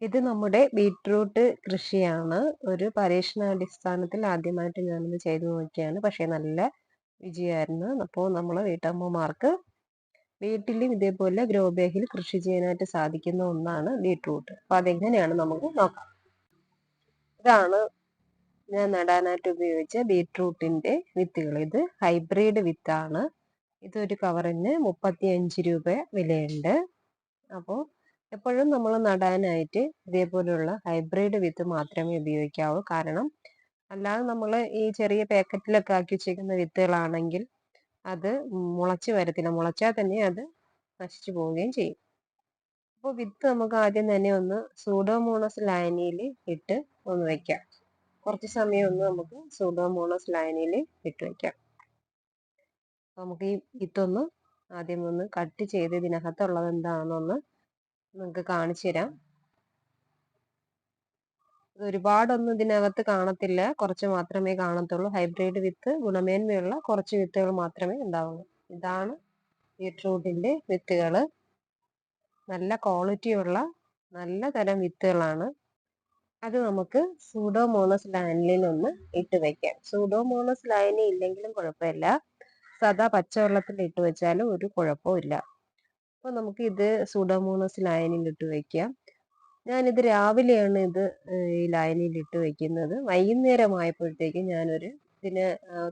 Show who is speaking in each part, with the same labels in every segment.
Speaker 1: ഇത് നമ്മുടെ ബീറ്റ്റൂട്ട് കൃഷിയാണ്. ഒരു പരീക്ഷണാടിസ്ഥാനത്തിൽ ആദ്യമായിട്ട് ഞാനിത് ചെയ്തു നോക്കിയാണ്. പക്ഷേ നല്ല വിജയമായിരുന്നു. അപ്പോൾ നമ്മളെ വീട്ടമ്മമാർക്ക് വീട്ടിലും ഇതേപോലെ ഗ്രോ ബാഗിൽ കൃഷി ചെയ്യാനായിട്ട് സാധിക്കുന്ന ഒന്നാണ് ബീറ്റ്റൂട്ട്. അപ്പോൾ അതെങ്ങനെയാണ് നമുക്ക് നോക്കാം. ഇതാണ് ഞാൻ നടാനായിട്ട് ഉപയോഗിച്ച ബീറ്റ്റൂട്ടിന്റെ വിത്തുകൾ. ഇത് ഹൈബ്രിഡ് വിത്താണ്. ഇതൊരു കവറിന് 35 രൂപ വിലയുണ്ട്. അപ്പോൾ എപ്പോഴും നമ്മൾ നടാനായിട്ട് ഇതേപോലെയുള്ള ഹൈബ്രിഡ് വിത്ത് മാത്രമേ ഉപയോഗിക്കാവൂ. കാരണം അല്ലാതെ നമ്മൾ ഈ ചെറിയ പാക്കറ്റിലൊക്കെ ആക്കി വെച്ചേക്കുന്ന വിത്തുകളാണെങ്കിൽ അത് മുളച്ച് വരത്തില്ല. മുളച്ചാൽ തന്നെ അത് നശിച്ചു പോവുകയും ചെയ്യും. അപ്പോൾ വിത്ത് നമുക്ക് ആദ്യം തന്നെ ഒന്ന് സൂഡോമോണസ് ലായനിയിൽ ഇട്ട് ഒന്ന് വെക്കാം. കുറച്ച് സമയം ഒന്ന് നമുക്ക് സൂഡോമോണസ് ലായനിയിൽ ഇട്ട് വെക്കാം. നമുക്ക് ഈ വിത്തൊന്ന് ആദ്യം ഒന്ന് കട്ട് ചെയ്ത് ഇതിനകത്തുള്ളത് എന്താണെന്നൊന്ന് നിങ്ങൾക്ക് കാണിച്ചു തരാം. ഒരുപാടൊന്നും ഇതിനകത്ത് കാണത്തില്ല, കുറച്ച് മാത്രമേ കാണത്തുള്ളൂ. ഹൈബ്രിഡ് വിത്ത് ഗുണമേന്മയുള്ള കുറച്ച് വിത്തുകൾ മാത്രമേ ഉണ്ടാവുള്ളൂ. ഇതാണ് ബീറ്റ്റൂട്ടിന്റെ വിത്തുകൾ. നല്ല ക്വാളിറ്റിയുള്ള നല്ല തരം വിത്തുകളാണ്. അത് നമുക്ക് സൂഡോമോണസ് ലായനിയിൽ ഒന്ന് ഇട്ട് വെക്കാം. സൂഡോമോണസ് ലായനി ഇല്ലെങ്കിലും കുഴപ്പമില്ല, സാധാ പച്ചവെള്ളത്തിൽ ഇട്ട് വെച്ചാലും ഒരു കുഴപ്പവും ഇല്ല. അപ്പോൾ നമുക്ക് ഇത് സൂഡോമോണസ് ലായനിയിൽ ഇട്ട് വെക്കാം. ഞാനിത് രാവിലെയാണ് ഈ ലായനിയിൽ ഇട്ട് വെക്കുന്നത്. വൈകുന്നേരമായപ്പോഴത്തേക്ക് ഞാനൊരു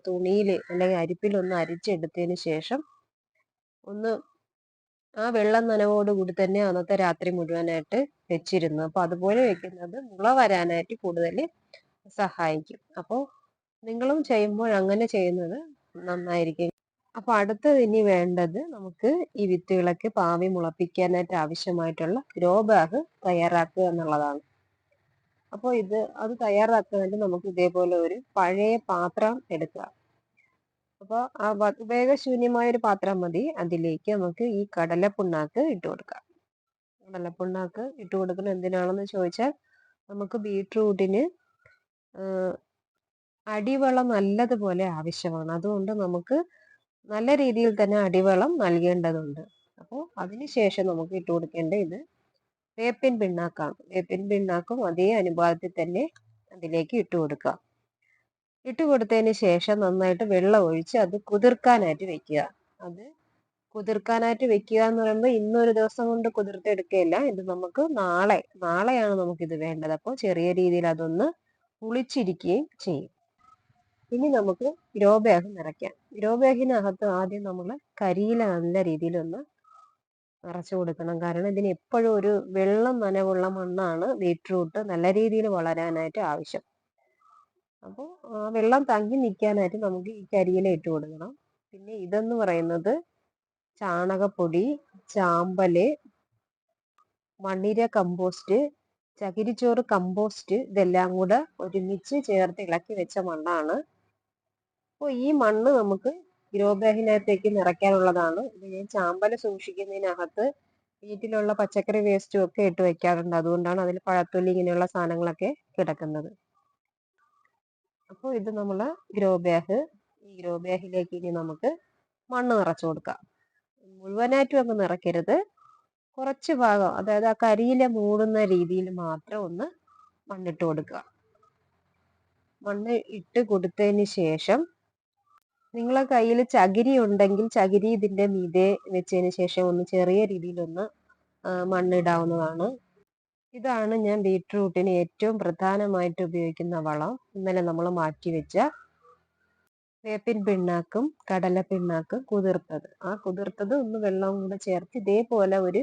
Speaker 1: തുണിയിൽ അല്ലെങ്കിൽ അരിപ്പിലൊന്ന് അരിച്ചെടുത്തതിന് ശേഷം ഒന്ന് ആ വെള്ളം നനവോടുകൂടി തന്നെ അന്നത്തെ രാത്രി മുഴുവനായിട്ട് വെച്ചിരുന്നു. അപ്പൊ അതുപോലെ വെക്കുന്നത് മുള വരാനായിട്ട് കൂടുതൽ സഹായിക്കും. അപ്പോൾ നിങ്ങളും ചെയ്യുമ്പോൾ അങ്ങനെ ചെയ്യുന്നത് നന്നായിരിക്കും. അപ്പൊ അടുത്തത് ഇനി വേണ്ടത് നമുക്ക് ഈ വിത്തുകളൊക്കെ പാവി മുളപ്പിക്കാനായിട്ട് ആവശ്യമായിട്ടുള്ള ഗ്രോ ബാഗ് തയ്യാറാക്കുക എന്നുള്ളതാണ്. അപ്പോൾ അത് തയ്യാറാക്കാൻ വേണ്ടി നമുക്ക് ഇതേപോലെ ഒരു പഴയ പാത്രം എടുക്കുക. അപ്പോൾ ആ ഉപയോഗശൂന്യമായ ഒരു പാത്രം മതി. അതിലേക്ക് നമുക്ക് ഈ കടലപ്പിണ്ണാക്ക് ഇട്ട് കൊടുക്കാം. കടലപ്പിണ്ണാക്ക് ഇട്ട് കൊടുക്കുന്നത് എന്തിനാണെന്ന് ചോദിച്ചാൽ, നമുക്ക് ബീറ്റ്റൂട്ടിന് അടിവളം നല്ലതുപോലെ ആവശ്യമാണ്. അതുകൊണ്ട് നമുക്ക് നല്ല രീതിയിൽ തന്നെ അടിവളം നൽകേണ്ടതുണ്ട്. അപ്പോൾ അതിനുശേഷം നമുക്ക് ഇട്ട് കൊടുക്കേണ്ട ഇത് വേപ്പിൻ പിണ്ണാക്കാണ്. വേപ്പിൻ പിണ്ണാക്കും അതേ അനുപാതത്തിൽ തന്നെ അതിലേക്ക് ഇട്ട് കൊടുക്കുക. ഇട്ട് കൊടുത്തതിന് ശേഷം നന്നായിട്ട് വെള്ളം ഒഴിച്ച് അത് കുതിർക്കാനായിട്ട് വെക്കുക. അത് കുതിർക്കാനായിട്ട് വെക്കുക എന്ന് പറയുമ്പോൾ ഇന്നൊരു ദിവസം കൊണ്ട് കുതിർത്തെടുക്കുകയില്ല. ഇത് നമുക്ക് നാളെയാണ് നമുക്കിത് വേണ്ടത്. അപ്പോൾ ചെറിയ രീതിയിൽ അതൊന്ന് പുളിച്ചിരിക്കുകയും ചെയ്യും. ഇനി നമുക്ക് ഗ്രോ ബാഗ് നിറയ്ക്കാം. ഗ്രോ ബാഗിനകത്ത് ആദ്യം നമ്മൾ കരിയില നല്ല രീതിയിലൊന്ന് നിറച്ചു കൊടുക്കണം. കാരണം ഇതിന് എപ്പോഴും ഒരു വെള്ളം നനവുള്ള മണ്ണാണ് ബീറ്റ്റൂട്ട് നല്ല രീതിയിൽ വളരാനായിട്ട് ആവശ്യം. അപ്പോൾ വെള്ളം തങ്ങി നിൽക്കാനായിട്ട് നമുക്ക് ഈ കരിയില ഇട്ട് കൊടുക്കണം. പിന്നെ ഇതെന്ന് പറയുന്നത് ചാണകപ്പൊടി, ചാമ്പല്, മണ്ണിര കമ്പോസ്റ്റ്, ചകിരിച്ചോറ് കമ്പോസ്റ്റ് ഇതെല്ലാം കൂടെ ഒരുമിച്ച് ചേർത്ത് ഇളക്കി വെച്ച മണ്ണാണ്. അപ്പോൾ ഈ മണ്ണ് നമുക്ക് ഗ്രോ ബാഗിനകത്തേക്ക് നിറയ്ക്കാനുള്ളതാണ്. ഇത് ഞാൻ ചാമ്പല് സൂക്ഷിക്കുന്നതിനകത്ത് വീട്ടിലുള്ള പച്ചക്കറി വേസ്റ്റും ഒക്കെ ഇട്ട് വെക്കാറുണ്ട്. അതുകൊണ്ടാണ് അതിൽ പഴത്തൊലി ഇങ്ങനെയുള്ള സാധനങ്ങളൊക്കെ കിടക്കുന്നത്. അപ്പോൾ ഇത് നമ്മള് ഈ ഗ്രോ ബാഗിലേക്ക് ഇനി നമുക്ക് മണ്ണ് നിറച്ചു കൊടുക്കാം. മുഴുവനായിട്ടും അങ്ങ് നിറയ്ക്കരുത്. കുറച്ച് ഭാഗം, അതായത് ആ കരിയില മൂടുന്ന രീതിയിൽ മാത്രം ഒന്ന് മണ്ണിട്ട് കൊടുക്കുക. മണ്ണ് ഇട്ട് കൊടുത്തതിന് ശേഷം നിങ്ങളെ കയ്യിൽ ചകിരി ഉണ്ടെങ്കിൽ ചകിരി ഇതിന്റെ മീതെ വെച്ചതിന് ശേഷം ഒന്ന് ചെറിയ രീതിയിലൊന്ന് മണ്ണിടാവുന്നതാണ്. ഇതാണ് ഞാൻ ബീറ്റ്റൂട്ടിന് ഏറ്റവും പ്രധാനമായിട്ട് ഉപയോഗിക്കുന്ന വളം. ഇന്നലെ നമ്മൾ മാറ്റി വെച്ച വേപ്പിൻ പിണ്ണാക്കും കടല പിണ്ണാക്കും കുതിർത്തത്. ആ കുതിർത്തത് ഒന്ന് വെള്ളവും കൂടെ ചേർത്ത് ഇതേപോലെ ഒരു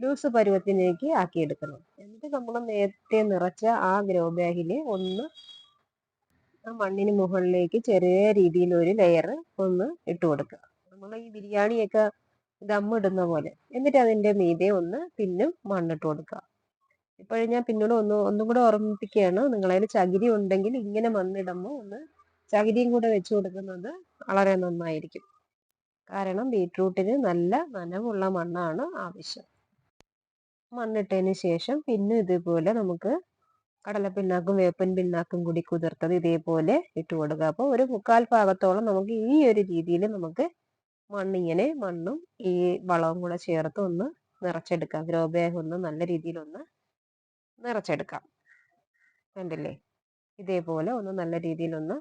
Speaker 1: ലൂസ് പരുവത്തിലേക്ക് ആക്കിയെടുക്കണം. എന്നിട്ട് നമ്മൾ നേരത്തെ നിറച്ച ആ ഗ്രോ ബാഗിൽ ഒന്ന് ആ മണ്ണിന് മുകളിലേക്ക് ചെറിയ രീതിയിൽ ഒരു ലെയർ ഒന്ന് ഇട്ട് കൊടുക്കുക. നമ്മൾ ഈ ബിരിയാണിയൊക്കെ ദമ്മിടുന്ന പോലെ. എന്നിട്ട് അതിന്റെ മീതെ ഒന്ന് പിന്നും മണ്ണിട്ട് കൊടുക്കുക. ഇപ്പോഴും ഞാൻ പിന്നീട് ഒന്നും കൂടെ ഓർമ്മിപ്പിക്കുകയാണ്, നിങ്ങളതിൽ ചകിരി ഉണ്ടെങ്കിൽ ഇങ്ങനെ മണ്ണിടുമ്പോൾ ഒന്ന് ചകിരിയും കൂടെ വെച്ച് കൊടുക്കുന്നത് വളരെ നന്നായിരിക്കും. കാരണം ബീറ്റ്റൂട്ടിന് നല്ല നനവുള്ള മണ്ണാണ് ആവശ്യം. മണ്ണിട്ടതിന് ശേഷം പിന്നെ ഇതുപോലെ നമുക്ക് കടലപ്പിണ്ണാക്കും വേപ്പിൻ പിണ്ണാക്കും കൂടി കുതിർത്തത് ഇതേപോലെ ഇട്ട് കൊടുക്കുക. അപ്പോൾ ഒരു 1/4 ഭാഗത്തോളം നമുക്ക് ഈ ഒരു രീതിയിൽ നമുക്ക് മണ്ണും ഈ വളവും കൂടെ ചേർത്ത് ഒന്ന് നിറച്ചെടുക്കാം. ഗ്രോ ബാഗ് ഒന്ന് നല്ല രീതിയിൽ ഒന്ന് നിറച്ചെടുക്കാം. കണ്ടില്ലേ? ഇതേപോലെ ഒന്ന് നല്ല രീതിയിലൊന്ന്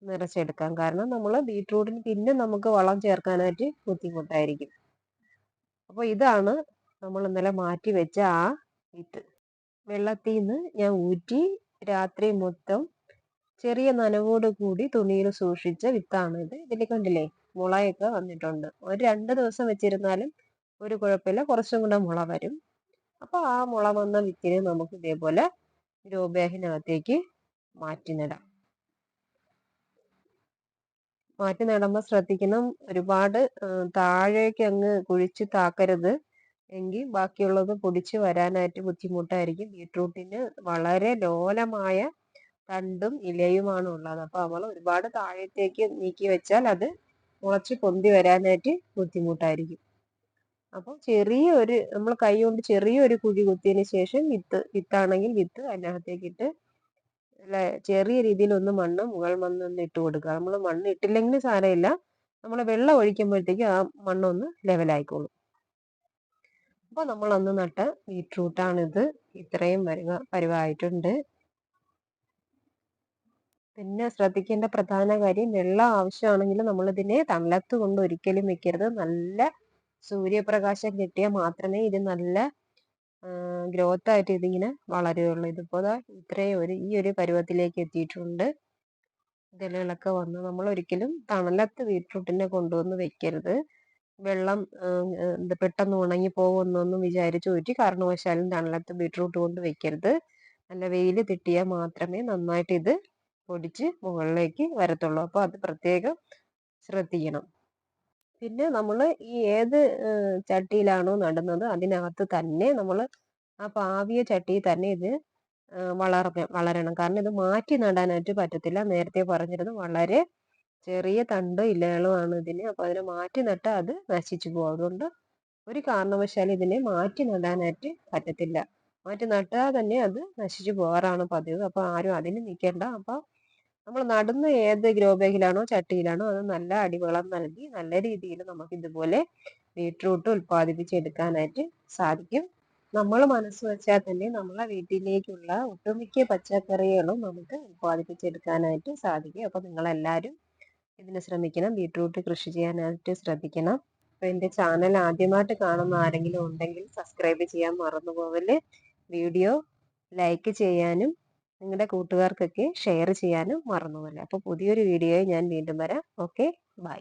Speaker 1: നിറച്ചെടുക്കാം. കാരണം നമ്മൾ ബീറ്റ്റൂട്ടിന് പിന്നെ നമുക്ക് വളം ചേർക്കാനായിട്ട് ബുദ്ധിമുട്ടായിരിക്കും. അപ്പോൾ ഇതാണ് നമ്മൾ ഇന്നലെ മാറ്റി വെച്ച ആ വിത്ത്. വെള്ളത്തിൽ നിന്ന് ഞാൻ ഊറ്റി രാത്രി മൊത്തം ചെറിയ നനവോട് കൂടി തുണിയിൽ സൂക്ഷിച്ച വിത്താണ് ഇത്. ഇതിൽ കണ്ടില്ലേ മുളയൊക്കെ വന്നിട്ടുണ്ട്. ഒരു 2 ദിവസം വെച്ചിരുന്നാലും ഒരു കുഴപ്പമില്ല, കുറച്ചും കൂടെ മുള വരും. അപ്പോൾ ആ മുള വന്ന വിത്തിനെ നമുക്ക് ഇതേപോലെ ഗ്രോ ബാഗിനകത്തേക്ക് മാറ്റി നടാം. മാറ്റി നടുമ്പോൾ ശ്രദ്ധിക്കണം, ഒരുപാട് താഴേക്ക് അങ്ങ് കുഴിച്ച് താക്കരുത്. എങ്കിൽ ബാക്കിയുള്ളത് പൊടിച്ച് വരാനായിട്ട് ബുദ്ധിമുട്ടായിരിക്കും. ബീട്രൂട്ടിന് വളരെ ലോലമായ തണ്ടും ഇലയുമാണ് ഉള്ളത്. അപ്പോൾ നമ്മൾ ഒരുപാട് താഴത്തേക്ക് നീക്കി വെച്ചാൽ അത് മുളച്ച് പൊന്തി വരാനായിട്ട് ബുദ്ധിമുട്ടായിരിക്കും. അപ്പോൾ ചെറിയൊരു നമ്മൾ കൈ കൊണ്ട് ചെറിയൊരു കുഴി കുത്തിയതിന് ശേഷം വിത്താണെങ്കിൽ വിത്ത് അതിനകത്തേക്ക് ഇട്ട് ചെറിയ രീതിയിലൊന്ന് മുകൾ മണ്ണൊന്ന് ഇട്ട് കൊടുക്കുക. നമ്മൾ മണ്ണ് ഇട്ടില്ലെങ്കിലും സാരമില്ല, നമ്മൾ വെള്ളം ഒഴിക്കുമ്പോഴത്തേക്കും ആ മണ്ണൊന്ന് ലെവലായിക്കോളും. അപ്പോൾ നമ്മളൊന്ന് നട്ട ബീട്രൂട്ടാണിത്. ഇത്രയും പരുവായിട്ടുണ്ട്. പിന്നെ ശ്രദ്ധിക്കേണ്ട പ്രധാന കാര്യം, വെള്ളം ആവശ്യമാണെങ്കിൽ നമ്മളിതിനെ തണലത്ത് കൊണ്ട് ഒരിക്കലും വെക്കരുത്. നല്ല സൂര്യപ്രകാശം കിട്ടിയാൽ മാത്രമേ ഇത് നല്ല ഗ്രോത്ത് ആയിട്ട് ഇതിങ്ങനെ വളരുകയുള്ളൂ. ഇതിപ്പോൾ ഈ ഒരു പരുവത്തിലേക്ക് എത്തിയിട്ടുണ്ട്. ഇലകളൊക്കെ വന്ന് നമ്മൾ ഒരിക്കലും തണലത്ത് ബീട്രൂട്ടിനെ കൊണ്ടുവന്ന് വെക്കരുത്. വെള്ളം പെട്ടെന്ന് ഉണങ്ങി പോകുമെന്നൊന്നും വിചാരിച്ച് ഒരു കാരണവശാലും തണലത്ത് ബീട്രൂട്ട് കൊണ്ട് വെക്കരുത്. നല്ല വെയിൽ കിട്ടിയാൽ മാത്രമേ നന്നായിട്ട് ഇത് പൊടിച്ച് മുകളിലേക്ക് വരത്തുള്ളൂ. അപ്പോൾ അത് പ്രത്യേകം ശ്രദ്ധിക്കണം. പിന്നെ നമ്മൾ ഈ ഏത് ചട്ടിയിലാണോ നടുന്നത് അതിനകത്ത് തന്നെ നമ്മൾ ആ പാവിയ ചട്ടിയിൽ തന്നെ ഇത് വളരണം. കാരണം ഇത് മാറ്റി നടാനായിട്ട് പറ്റത്തില്ല. നേരത്തെ പറഞ്ഞിരുന്നു, വളരെ ചെറിയ തണ്ട് ഇലകളുമാണ് ഇതിന്. അപ്പോൾ അതിനെ മാറ്റി നട്ടാൽ അത് നശിച്ചു പോകും. അതുകൊണ്ട് ഒരു കാരണവശാലും ഇതിനെ മാറ്റി നടാനായിട്ട് പറ്റത്തില്ല. മാറ്റി നട്ടാൽ തന്നെ അത് നശിച്ചു പോകാറാണ് പതിവ്. അപ്പോൾ ആരും അതിന് നിൽക്കേണ്ട. അപ്പോൾ നമ്മൾ നടുന്ന ഏത് ഗ്രോ ബാഗിലാണോ ചട്ടിയിലാണോ അത് നല്ല അടിവളം നൽകി നല്ല രീതിയിൽ നമുക്ക് ഇതുപോലെ ബീട്രൂട്ട് ഉൽപ്പാദിപ്പിച്ചെടുക്കാനായിട്ട് സാധിക്കും. നമ്മൾ മനസ്സ് വെച്ചാൽ തന്നെ നമ്മളെ വീട്ടിലേക്കുള്ള ഒട്ടുമിക്ക പച്ചക്കറികളും നമുക്ക് ഉൽപ്പാദിപ്പിച്ചെടുക്കാനായിട്ട് സാധിക്കും. അപ്പോൾ നിങ്ങളെല്ലാവരും ഇതിന് ശ്രമിക്കണം. ബീട്രൂട്ട് കൃഷി ചെയ്യാനായിട്ട് ശ്രദ്ധിക്കണം. അപ്പോൾ എൻ്റെ ചാനൽ ആദ്യമായിട്ട് കാണുന്ന ആരെങ്കിലും ഉണ്ടെങ്കിൽ സബ്സ്ക്രൈബ് ചെയ്യാൻ മറന്നു പോകല്ലേ. വീഡിയോ ലൈക്ക് ചെയ്യാനും നിങ്ങളുടെ കൂട്ടുകാർക്കൊക്കെ ഷെയർ ചെയ്യാനും മറന്നു പോകല്ലേ. അപ്പോൾ പുതിയൊരു വീഡിയോയിൽ ഞാൻ വീണ്ടും വരാം. Okay, by.